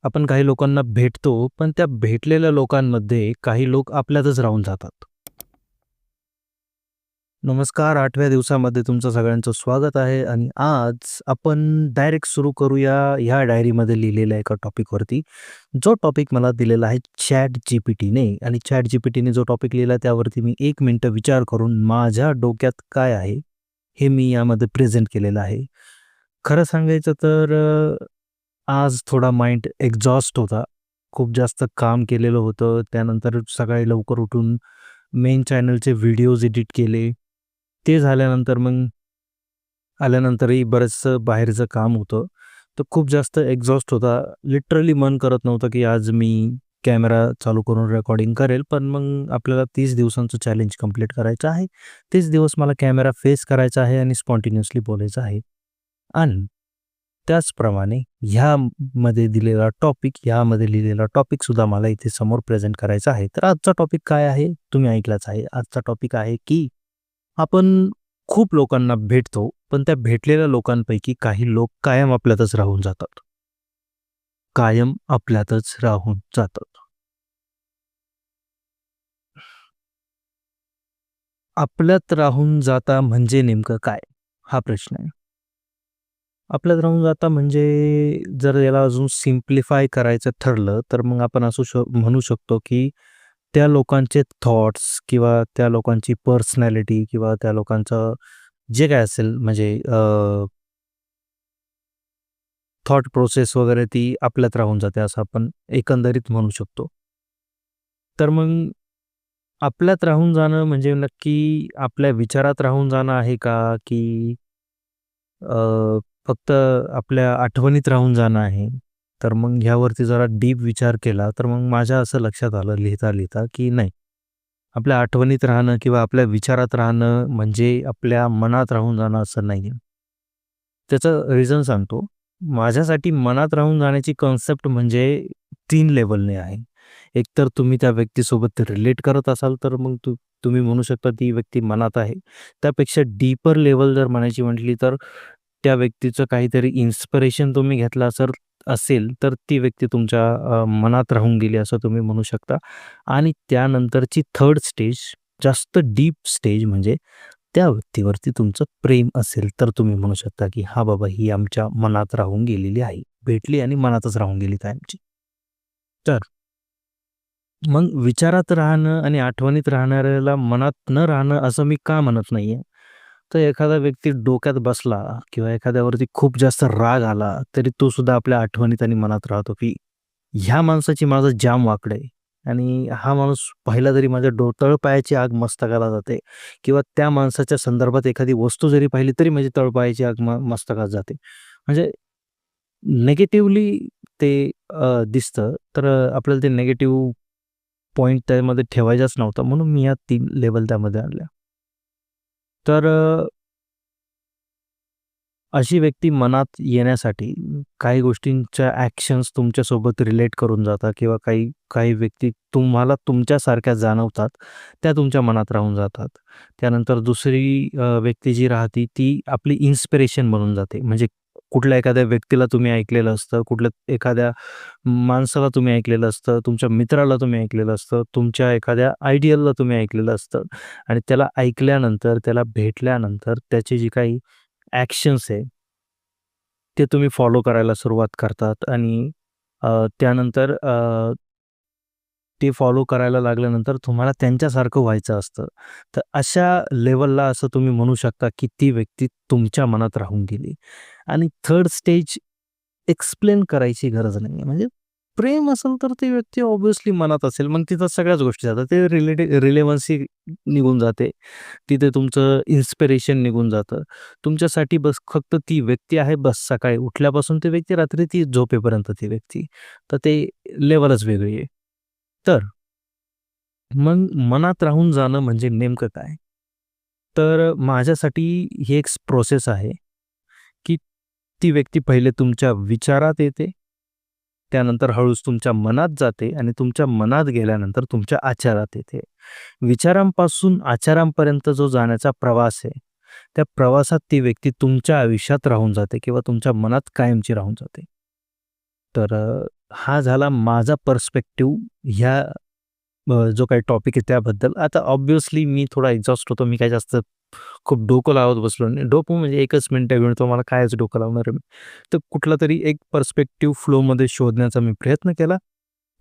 आपण काही लोकांना भेटतो, पण त्या भेटलेल्या लोकांमध्ये काही लोक आपल्यातच राहून जातात. नमस्कार, 8व्या दिवसामध्ये तुमचं सगळ्यांचं स्वागत आहे आणि आज आपण डायरेक्ट सुरू करूया ह्या डायरीमध्ये लिहिलेल्या एका टॉपिकवरती. जो टॉपिक मला दिलेला आहे ChatGPTने आणि ChatGPTने जो टॉपिक लिहिला त्यावरती मी 1 मिनिटं विचार करून माझ्या डोक्यात काय आहे, हे मी यामध्ये प्रेझेंट केलेलं आहे. खरं सांगायचं तर आज थोडा माइंड एक्झॉस्ट होता. खूप जास्त काम केलेलं होतं. त्यानंतर सकाळी लवकर उठून मेन चॅनलचे व्हिडिओज एडिट केले. ते झाल्यानंतर मग आल्यानंतरही बरचसं बाहेरचं काम होतं. तर खूप जास्त एक्झॉस्ट होता. लिटरली मन करत नव्हतं, की आज मी कॅमेरा चालू करून रेकॉर्डिंग करेल. पण मग आपल्याला 30 दिवसांचं चॅलेंज कंप्लीट करायचं आहे. 30 दिवस मला कॅमेरा फेस करायचा आहे आणि स्पॉन्टेनियसली बोलायचं आहे. आणि त्याचप्रमाणे ह्यामध्ये लिहिलेला टॉपिकसुद्धा मला इथे समोर प्रेझेंट करायचा आहे. तर आजचा टॉपिक काय आहे? तुम्ही ऐकलाच आहे. आजचा टॉपिक आहे, की आपण खूप लोकांना भेटतो, पण त्या भेटलेल्या लोकांपैकी काही लोक कायम आपल्यातच राहून जातात. कायम आपल्यातच राहून जातात. आपल्यात राहून जाता म्हणजे नेमकं काय? हा प्रश्न आहे. आपल्यात राहून जाता म्हणजे जर याला अजून सिम्प्लिफाय करायचं ठरलं, तर मग आपण म्हणू शकतो, की त्या लोकांचे थॉट्स किंवा त्या लोकांची पर्सनॅलिटी किंवा त्या लोकांचं जे काही असेल म्हणजे थॉट प्रोसेस वगैरे ती आपल्यात राहून जाते असं आपण एकंदरीत म्हणू शकतो. तर मग आपल्यात राहून जाणं म्हणजे नक्की आपल्या विचारात राहून जाणं आहे का? की फक्त आपल्या आठवणीत राहून जाणं आहे? तर मग ह्यावरती जरा डीप विचार केला तर मग माझ्या असं लक्षात आलं लिहिता-लिहिता, की नाही, आपल्या आठवणीत राहणं किंवा आपल्या विचारात राहणं म्हणजे आपल्या मनात राहून जाणं असं नाहीये. त्याचं रिझन सांगतो. माझ्यासाठी मनात राहून जाण्याची कन्सेप्ट म्हणजे 3 लेव्हलने आहे. एकतर तुम्ही त्या व्यक्तीसोबत रिलेट करत असाल, तर मग तुम्ही म्हणू शकता ती व्यक्ती मनात आहे. त्यापेक्षा डीपर लेव्हल जर म्हणायची म्हटली, तर त्या व्यक्तीचं काहीतरी इन्स्पिरेशन तुम्ही घेतलं असेल, तर ती व्यक्ती तुमच्या मनात राहून गेली असं तुम्ही म्हणू शकता. आणि त्यानंतरची थर्ड स्टेज, जास्त डीप स्टेज म्हणजे त्या व्यक्तीवरती तुमचं प्रेम असेल, तर तुम्ही म्हणू शकता, की "हां बाबा, ही आमच्या मनात राहून गेलेली आहे." भेटली आणि मनातच राहून गेली कायमची. तर मग विचारात राहणं आणि आठवणीत राहणाऱ्याला मनात न राहणं असं मी का म्हणत नाहीये. तर एखादा व्यक्ती डोक्यात बसला किंवा एखाद्यावरती खूप जास्त राग आला, तरी तो सुद्धा आपल्या आठवणीत आणि मनात राहतो, की ह्या माणसाची माझं जाम वाकडं आहे आणि हा माणूस पाहिला तरी माझ्या तळपायाची आग मस्तकाला जाते किंवा त्या माणसाच्या संदर्भात एखादी वस्तू जरी पाहिली तरी माझी तळपायाची आग मस्तकात जाते. म्हणजे निगेटिव्हली ते दिसतं. तर आपल्याला ते निगेटिव्ह पॉइंट त्यामध्ये ठेवायचाच नव्हता म्हणून मी या 3 लेव्हल त्यामध्ये आणल्या. तर अशी व्यक्ती मनात येण्यासाठी काही गोष्टींच्या ॲक्शन्स तुमच्यासोबत रिलेट करून जातात किंवा काही काही व्यक्ती तुम्हाला तुमच्यासारख्या जाणवतात, त्या तुमच्या मनात राहून जातात. त्यानंतर दुसरी व्यक्ती जी राहते ती आपली इन्स्पिरेशन बनून जाते. म्हणजे कुठल्या एखाद्या व्यक्तीला तुम्ही ऐकलेलं असतं, कुठल्या एखाद्या माणसाला तुम्ही ऐकलेलं असतं, तुमच्या मित्राला तुम्ही ऐकलेलं असतं, तुमच्या एखाद्या आयडियलला तुम्ही ऐकलेलं असतं आणि त्याला ऐकल्यानंतर, त्याला भेटल्यानंतर त्याची जी काही ॲक्शन्स आहे, ते तुम्ही फॉलो करायला सुरुवात करतात आणि त्यानंतर ते फॉलो करायला लागल्यानंतर तुम्हाला त्यांच्यासारखं व्हायचं असतं. तर अशा लेव्हलला असं तुम्ही म्हणू शकता, की ती व्यक्ती तुमच्या मनात राहून गेली. आणि थर्ड स्टेज एक्सप्लेन करायची गरज नाहीये. म्हणजे प्रेम असेल तर ती व्यक्ती ऑब्व्हियसली मनात असेल. मग तिथं सगळ्याच गोष्टी जातात. ते रिलेव्हन्सी निघून जाते. तिथे तुमचं इन्स्पिरेशन निघून जातं. तुमच्यासाठी बस फक्त ती व्यक्ती आहे बस. सकाळी उठल्यापासून ती व्यक्ती रात्री ती झोपेपर्यंत ती व्यक्ती. तर ते लेव्हलच वेगळी आहे. तर मग मनात राहून जाणं म्हणजे नेमकं काय? तर माझ्यासाठी ही एक प्रोसेस आहे, की ती व्यक्ती पहिले तुमच्या विचारात येते, त्यानंतर हळूच तुमच्या मनात जाते आणि तुमच्या मनात गेल्यानंतर तुमच्या आचारात येते. विचारांपासून आचारांपर्यंत जो जाण्याचा प्रवास आहे, त्या प्रवासात ती व्यक्ती तुमच्या आयुष्यात राहून जाते किंवा तुमच्या मनात कायमची राहून जाते. तर हा झाला माझा पर्स्पेक्टिव्ह ह्या जो काही टॉपिक आहे त्याबद्दल. आता ऑब्व्हियसली मी थोडा एक्झॉस्ट होतो. मी काही जास्त खूप डोकं लावत बसलो नाही. डोकं म्हणजे 1च मिनिट वेळ तो मला कायच डोकं लावणार आहे मी. तर कुठलातरी एक पर्स्पेक्टिव्ह फ्लोमध्ये शोधण्याचा मी प्रयत्न केला.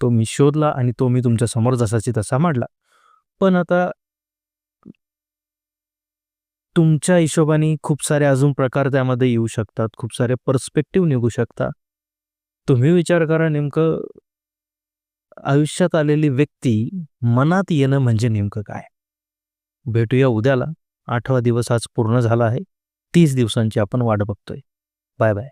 तो मी शोधला आणि तो मी तुमच्या समोर जसाची तसा मांडला. पण आता तुमच्या हिशोबाने खूप सारे अजून प्रकार त्यामध्ये येऊ शकतात. खूप सारे पर्स्पेक्टिव्ह निघू शकतात. तुम्ही विचार करा नेमकं आयुष्यात आलेली व्यक्ती मनात येणं म्हणजे नेमकं काय? भेटूया उद्याला. 8वा दिवस आज पूर्ण झाला आहे. 30 दिवसांची आपण वाट बघतोय. Bye bye.